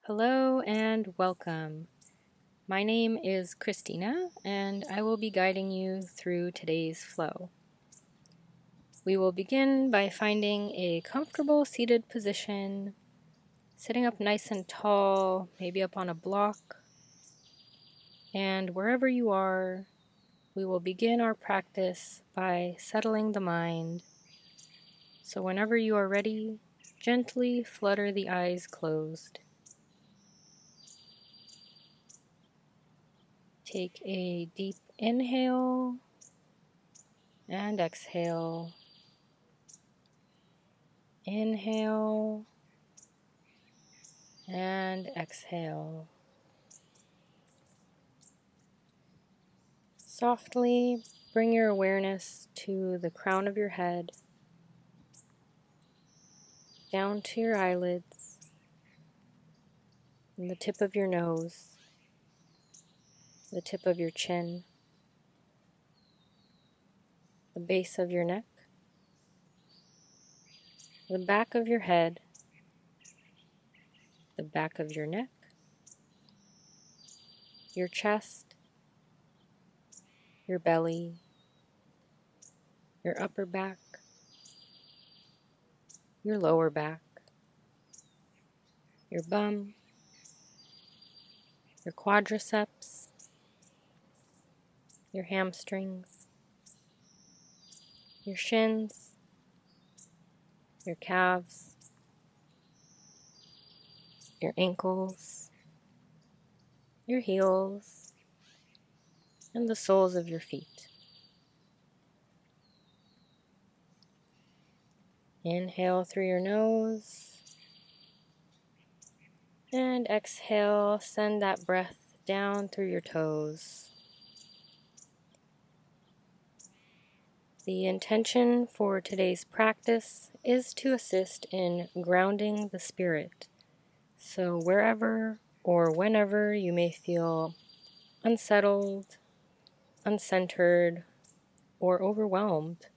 Hello and welcome. My name is Christina, and I will be guiding you through today's flow. We will begin by finding a comfortable seated position, sitting up nice and tall, maybe up on a block. And wherever you are, we will begin our practice by settling the mind. So whenever you are ready, gently flutter the eyes closed. Take a deep inhale and exhale. Inhale and exhale. Softly bring your awareness to the crown of your head, down to your eyelids, and the tip of your nose, the tip of your chin, the base of your neck, the back of your head, the back of your neck, your chest, your belly, your upper back, your lower back, your bum, your quadriceps, your hamstrings, your shins, your calves, your ankles, your heels, and the soles of your feet. Inhale through your nose, and exhale, send that breath down through your toes. The intention for today's practice is to assist in grounding the spirit. So wherever or whenever you may feel unsettled, uncentered, or overwhelmed,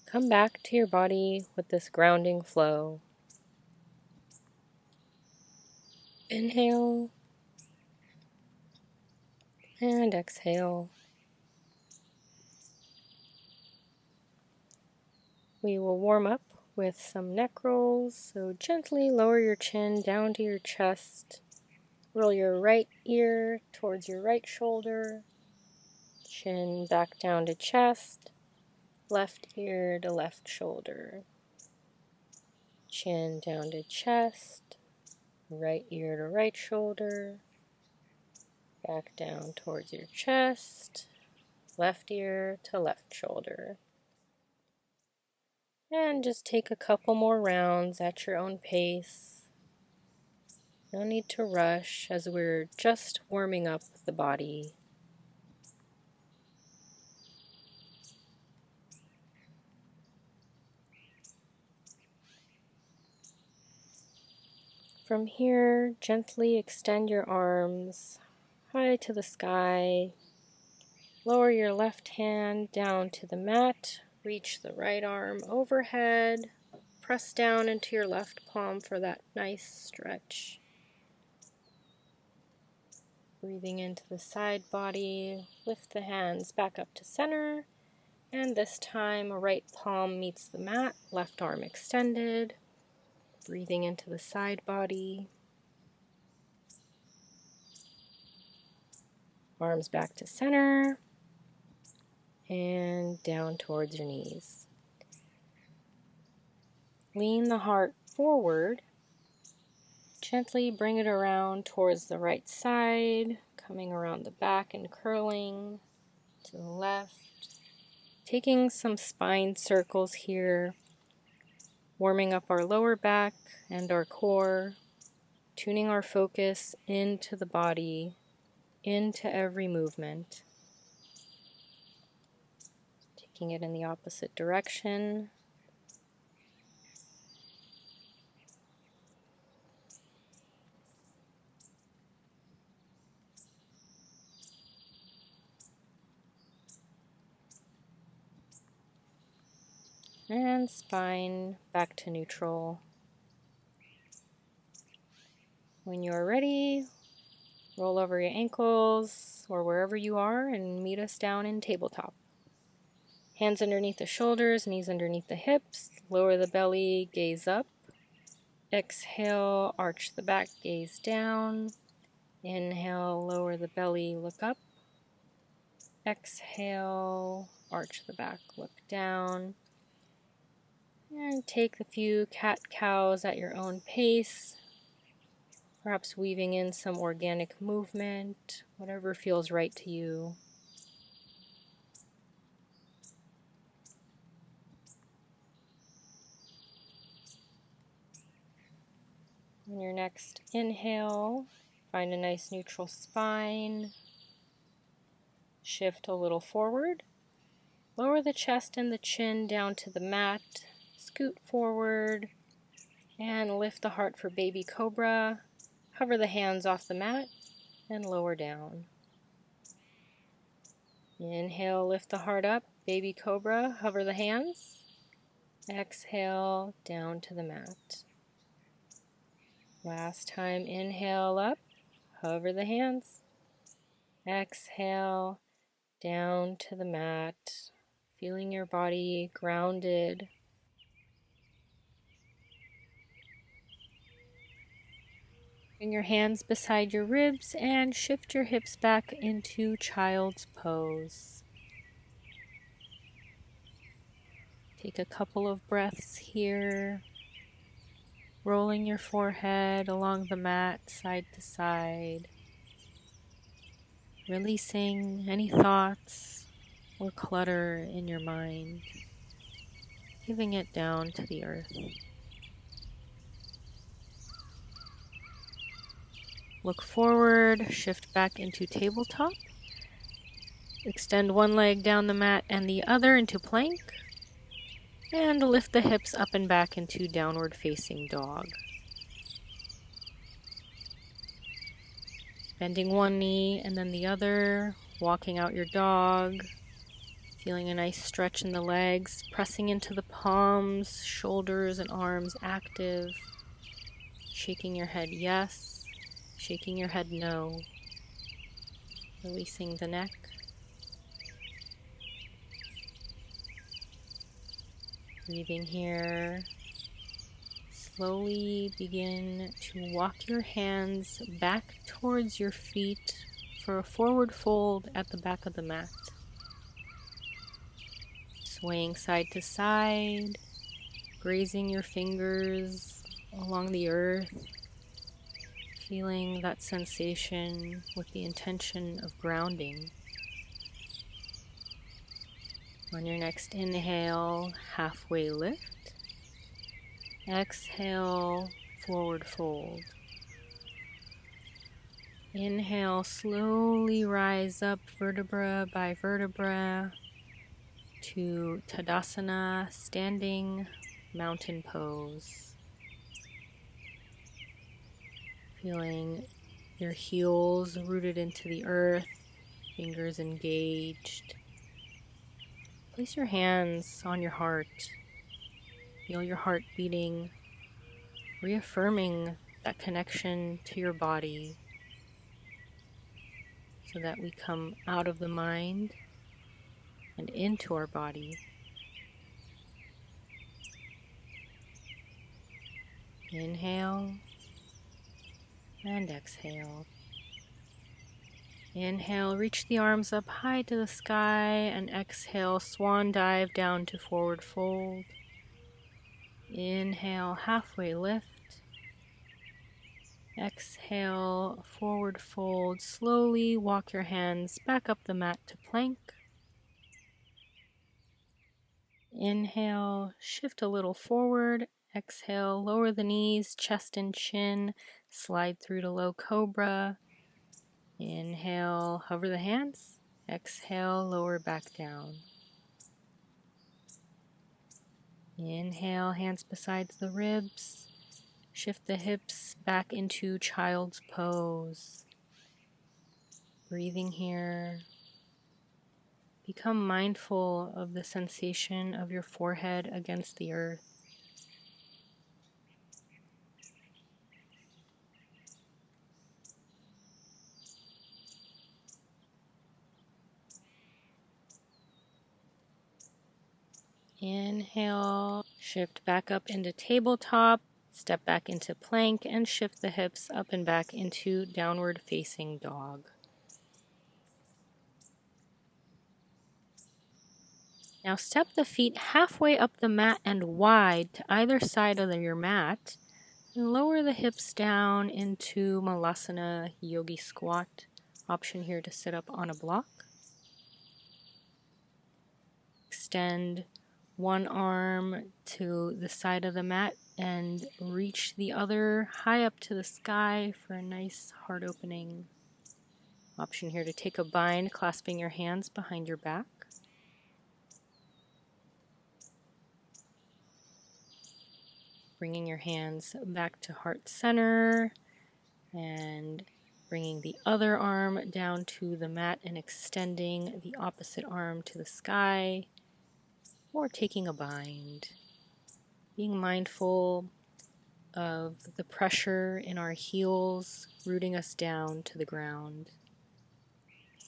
come back to your body with this grounding flow. Inhale and exhale. We will warm up with some neck rolls, so gently lower your chin down to your chest. Roll your right ear towards your right shoulder, chin back down to chest, left ear to left shoulder, chin down to chest, right ear to right shoulder, back down towards your chest, left ear to left shoulder. And just take a couple more rounds at your own pace. No need to rush as we're just warming up the body. From here, gently extend your arms high to the sky. Lower your left hand down to the mat. Reach the right arm overhead. Press down into your left palm for that nice stretch. Breathing into the side body. Lift the hands back up to center. And this time, right palm meets the mat, left arm extended. Breathing into the side body. Arms back to center. And down towards your knees. Lean the heart forward. Gently bring it around towards the right side, coming around the back and curling to the left. Taking some spine circles here, warming up our lower back and our core, tuning our focus into the body, into every movement. Taking it in the opposite direction. And spine back to neutral. When you're ready, roll over your ankles or wherever you are and meet us down in tabletop. Hands underneath the shoulders, knees underneath the hips. Lower the belly, gaze up. Exhale, arch the back, gaze down. Inhale, lower the belly, look up. Exhale, arch the back, look down. And take the few cat-cows at your own pace, perhaps weaving in some organic movement, whatever feels right to you. On your next inhale, find a nice neutral spine. Shift a little forward. Lower the chest and the chin down to the mat. Scoot forward and lift the heart for baby cobra. Hover the hands off the mat and lower down. Inhale, lift the heart up, baby cobra. Hover the hands. Exhale, down to the mat. Last time, inhale up, hover the hands. Exhale, down to the mat, feeling your body grounded. Bring your hands beside your ribs and shift your hips back into child's pose. Take a couple of breaths here, rolling your forehead along the mat side to side, releasing any thoughts or clutter in your mind, giving it down to the earth. Look forward, shift back into tabletop. Extend one leg down the mat and the other into plank. And lift the hips up and back into downward facing dog. Bending one knee and then the other, walking out your dog. Feeling a nice stretch in the legs, pressing into the palms, shoulders and arms active. Shaking your head yes, shaking your head no. Releasing the neck. Breathing here. Slowly begin to walk your hands back towards your feet for a forward fold at the back of the mat. Swaying side to side, grazing your fingers along the earth, feeling that sensation with the intention of grounding. On your next inhale, halfway lift. Exhale, forward fold. Inhale, slowly rise up vertebra by vertebra to Tadasana, standing mountain pose. Feeling your heels rooted into the earth, fingers engaged. Place your hands on your heart. Feel your heart beating, reaffirming that connection to your body so that we come out of the mind and into our body. Inhale and exhale. Inhale, reach the arms up high to the sky, and exhale, swan dive down to forward fold. Inhale, halfway lift. Exhale, forward fold. Slowly walk your hands back up the mat to plank. Inhale, shift a little forward. Exhale, lower the knees, chest and chin. Slide through to low cobra. Inhale, hover the hands. Exhale, lower back down. Inhale, hands beside the ribs. Shift the hips back into child's pose. Breathing here. Become mindful of the sensation of your forehead against the earth. Inhale, shift back up into tabletop, step back into plank, and shift the hips up and back into downward facing dog. Now step the feet halfway up the mat and wide to either side of your mat, and lower the hips down into Malasana Yogi Squat. Option here to sit up on a block. Extend one arm to the side of the mat and reach the other high up to the sky for a nice heart opening. Option here to take a bind, clasping your hands behind your back. Bringing your hands back to heart center and bringing the other arm down to the mat and extending the opposite arm to the sky, or taking a bind. Being mindful of the pressure in our heels, rooting us down to the ground.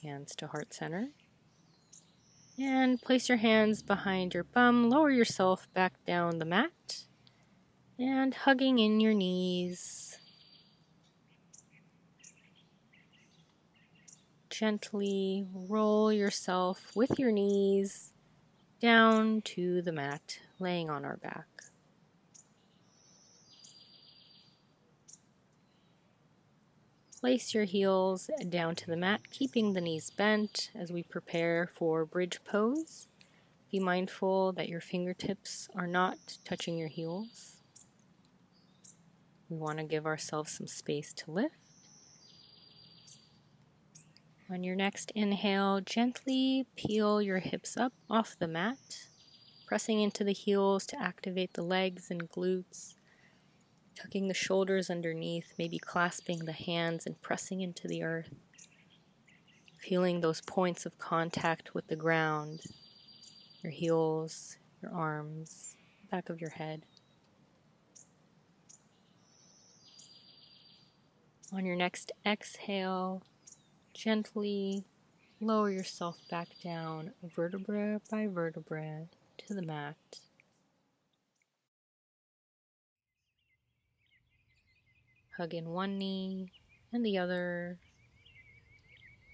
Hands to heart center. And place your hands behind your bum, lower yourself back down the mat, and hugging in your knees. Gently roll yourself with your knees down to the mat, laying on our back. Place your heels down to the mat, keeping the knees bent as we prepare for bridge pose. Be mindful that your fingertips are not touching your heels. We want to give ourselves some space to lift. On your next inhale, gently peel your hips up off the mat, pressing into the heels to activate the legs and glutes, tucking the shoulders underneath, maybe clasping the hands and pressing into the earth, feeling those points of contact with the ground, your heels, your arms, back of your head. On your next exhale, gently lower yourself back down, vertebra by vertebra, to the mat. Hug in one knee and the other.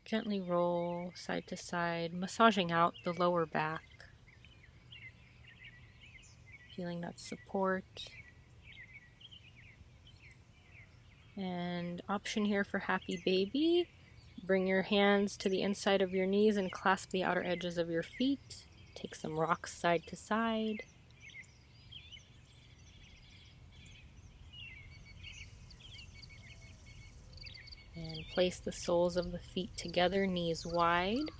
Gently roll side to side, massaging out the lower back. Feeling that support. And option here for happy baby. Bring your hands to the inside of your knees and clasp the outer edges of your feet. Take some rocks side to side. And place the soles of the feet together, knees wide.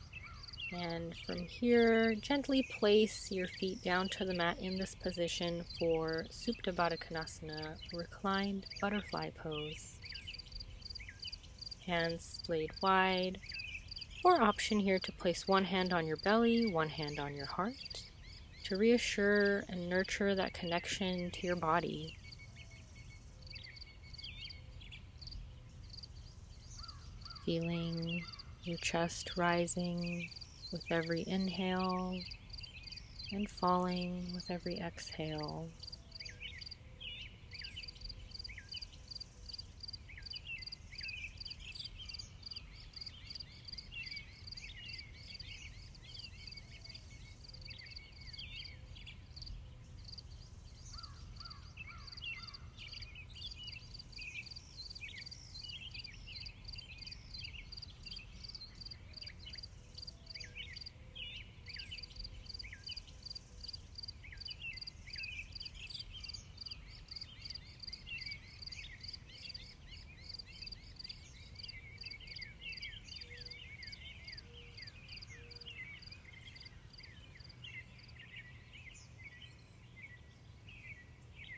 And from here, gently place your feet down to the mat in this position for Supta Baddha Konasana, reclined butterfly pose. Hands laid wide, or option here to place one hand on your belly, one hand on your heart, to reassure and nurture that connection to your body. Feeling your chest rising with every inhale and falling with every exhale.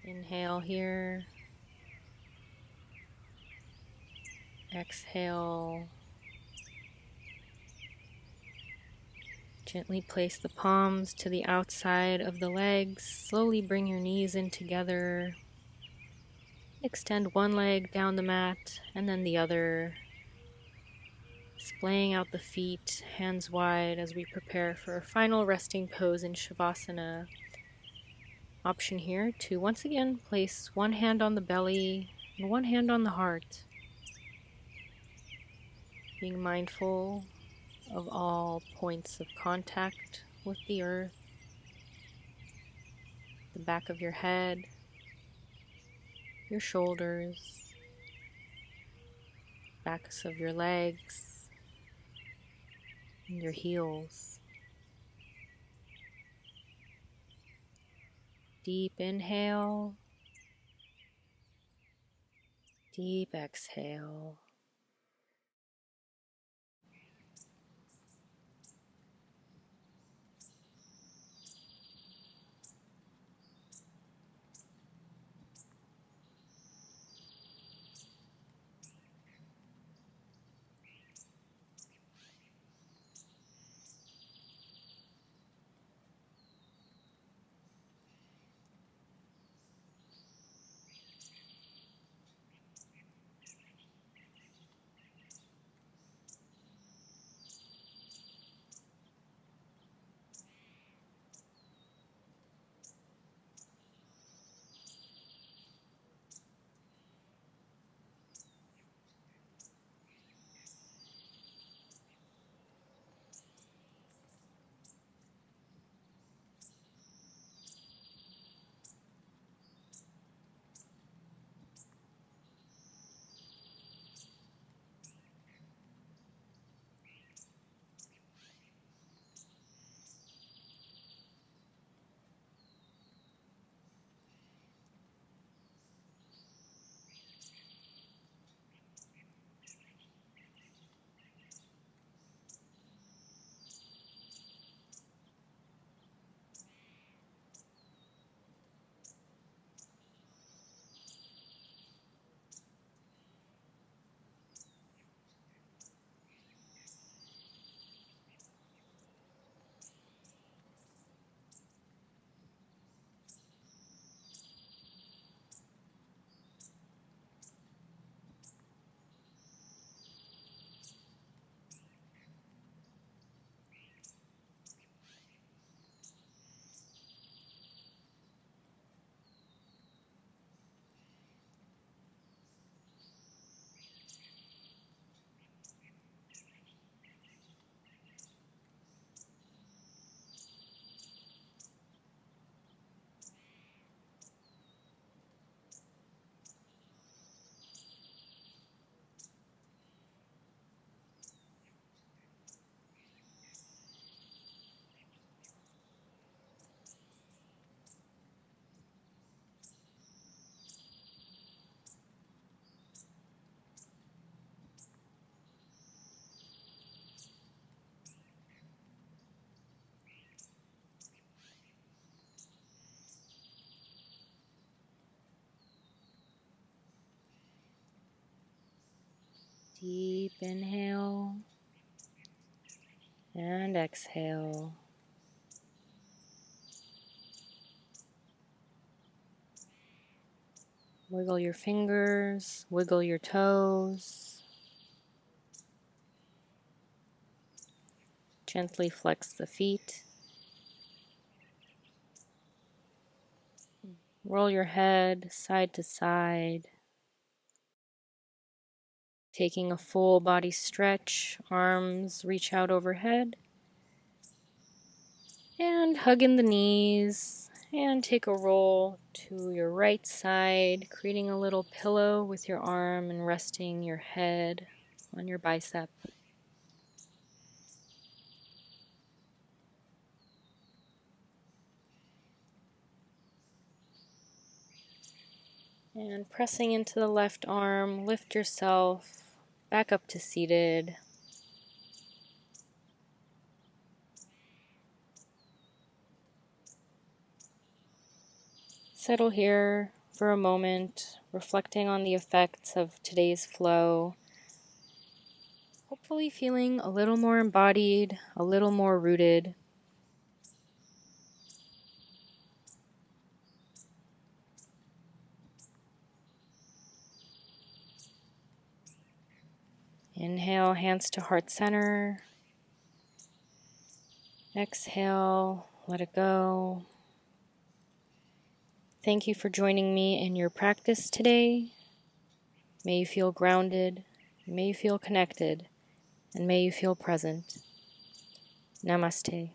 Inhale here. Exhale. Gently place the palms to the outside of the legs. Slowly bring your knees in together. Extend one leg down the mat and then the other. Splaying out the feet, hands wide as we prepare for a final resting pose in Shavasana. option here to once again place one hand on the belly and one hand on the heart, being mindful of all points of contact with the earth, the back of your head, your shoulders, backs of your legs, and your heels. Deep inhale, deep exhale. Deep inhale and exhale. Wiggle your fingers, wiggle your toes. Gently flex the feet. Roll your head side to side. Taking a full body stretch, arms reach out overhead. And hug in the knees. And take a roll to your right side, creating a little pillow with your arm and resting your head on your bicep. And pressing into the left arm, lift yourself back up to seated. Settle here for a moment, reflecting on the effects of today's flow. Hopefully feeling a little more embodied, a little more rooted. Inhale, hands to heart center. Exhale, let it go. Thank you for joining me in your practice today. May you feel grounded, may you feel connected, and may you feel present. Namaste.